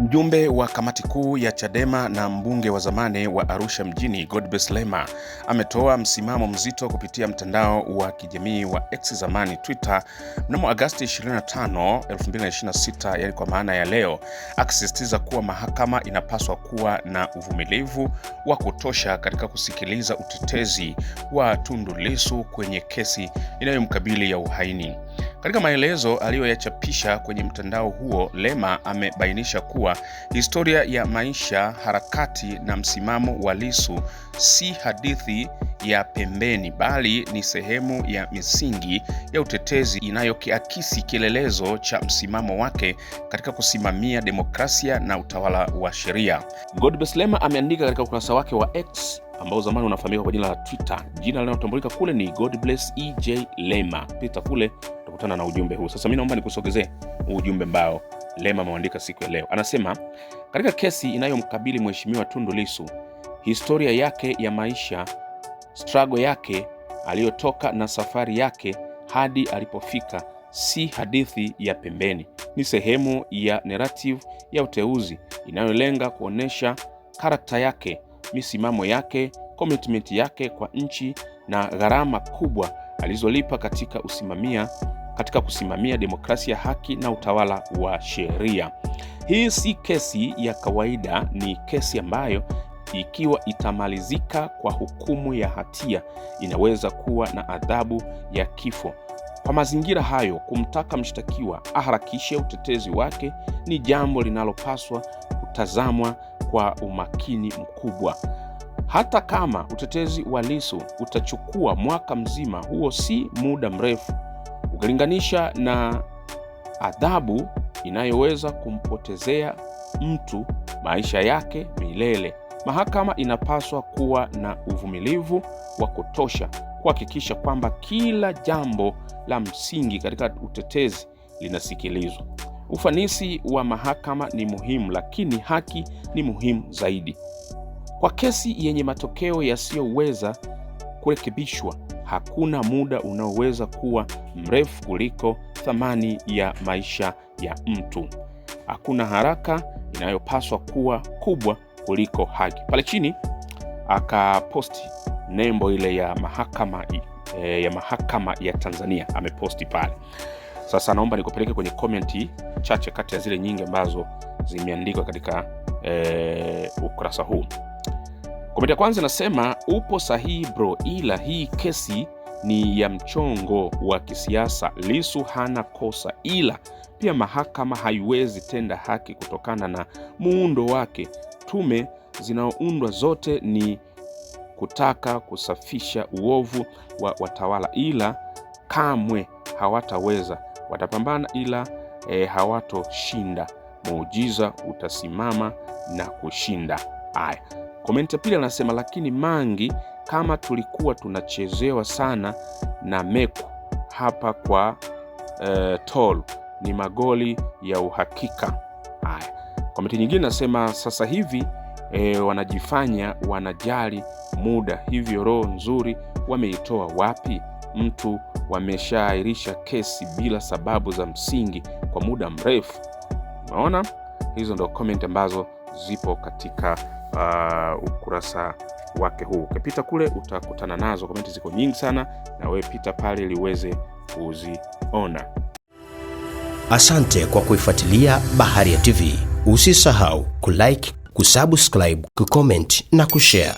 Mjumbe wa kamati kuu ya Chadema na mbunge wa zamani wa Arusha mjini Godbless Lema ametoa msimamo mzito kupitia mtandao wa kijamii wa X zamani Twitter mnamo Agosti 25, 2026, yani kwa maana ya leo, akisisitiza kuwa mahakama inapaswa kuwa na uvumilivu wa kutosha katika kusikiliza utetezi wa Tundu Lissu kwenye kesi inayomkabili ya uhaini. Katika maelezo aliyoyachapisha kwenye mtandao huo, Lema amebainisha kuwa historia ya maisha, harakati na msimamo wa Lissu si hadithi ya pembeni, bali ni sehemu ya misingi ya utetezi inayokiakisi kielelezo cha msimamo wake katika kusimamia demokrasia na utawala wa sheria. Godbless Lema ameandika katika ukurasa wake wa X ambao zamani unafahamika kwa jina la Twitter. Jina linalotambulika kule ni Godbless EJ Lema. Pita kule utakutana na ujumbe huu. Sasa mimi naomba nikusogezee ujumbe ambao Lema ameandika siku ya leo. Anasema, katika kesi inayomkabili Mheshimiwa Tundu Lissu, historia yake ya maisha, struggle yake aliyotoka na safari yake hadi alipofika si hadithi ya pembeni. Ni sehemu ya narrative ya uteuzi inayolenga kuonesha karakta yake, misimamo yake, commitment yake kwa nchi na gharama kubwa alizolipa katika kusimamia demokrasia, haki na utawala wa sheria. Hii si kesi ya kawaida, ni kesi ambayo ikiwa itamalizika kwa hukumu ya hatia inaweza kuwa na adhabu ya kifo. Kwa mazingira hayo, kumtaka mshtakiwa aharakishe utetezi wake ni jambo linalopaswa kutazamwa kwa umakini mkubwa. Hata kama utetezi wa Lissu utachukua mwaka mzima, huo si muda mrefu ukilinganisha na adhabu inayoweza kumpotezea mtu maisha yake milele. Mahakama inapaswa kuwa na uvumilivu wa kutosha kuhakikisha kwamba kila jambo la msingi katika utetezi linasikilizwa. Ufanisi wa mahakama ni muhimu, lakini haki ni muhimu zaidi. Kwa kesi yenye matokeo yasiyoweza kurekebishwa, hakuna muda unaoweza kuwa mrefu kuliko thamani ya maisha ya mtu. Hakuna haraka inayopaswa kuwa kubwa kuliko haki. Pale chini akaposti nembo ile ya mahakama ya Tanzania, ameposti pale. Sasa naomba nikupeleke kwenye komenti chache kati ya zile nyingi ambazo zimeandikwa katika ukurasa huu. Komenti ya kwanza nasema, upo sahihi bro, ila hii kesi ni ya mchongo wa kisiasa. Lissu hana kosa, ila pia mahakama haiwezi tenda haki kutokana na muundo wake. Tume zinaoundwa zote ni kutaka kusafisha uovu wa watawala, ila kamwe hawataweza. Watapambana ila hawatoshinda. Muujiza utasimama na kushinda. Haya, komenti ya pili anasema, lakini Mangi, kama tulikuwa tunachezewa sana na Meku hapa kwa Tol, ni magoli ya uhakika. Haya, komenti nyingine nasema, sasa hivi wanajifanya wanajali muda, hivyo roho nzuri wameitoa wapi? Mtu wameshaahirisha kesi bila sababu za msingi kwa muda mrefu. Unaona, hizo ndo comment ambazo zipo katika ukurasa wake huu. Ukipita kule utakutana nazo, komenti ziko nyingi sana, na wewe pita pale ili uweze kuziona. Asante kwa kuifuatilia Baharia TV. Usisahau kulike, kusubscribe, kucomment na kushare.